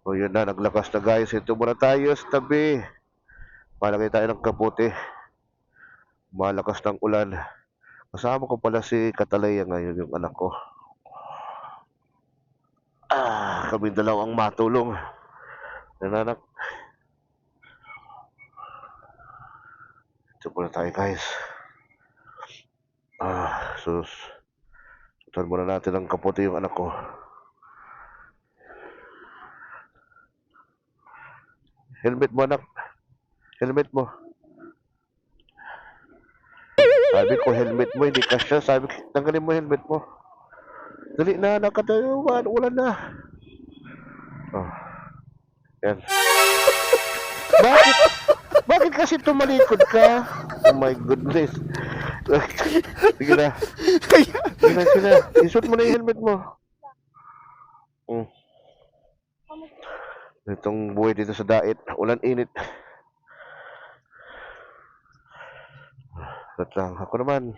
O yun na, naglakas na guys. Ito muna tayo sa tabi. Palagay tayo ng kabuti. Malakas ng ulan. Kasama ko pala si Katalaya ngayon, yung anak ko. Kami dalawang matulong. Nananak. Ito muna tayo guys. Sus. Sutan muna natin ng kaputi yung anak ko. Helmet mo anak. Helmet mo. Sabi ko helmet mo, hindi kasya. Sabi ko, tanggalin mo helmet mo. Dali na, nakatayo. Ulan na. Oh. Yan. Bakit? Bakit kasi tumalikod ka? Oh my goodness. Sige na. Sige na, sige na. Isuot mo na yung helmet mo. Itong buhay dito sa dait. Ulan init. At lang. Ako naman.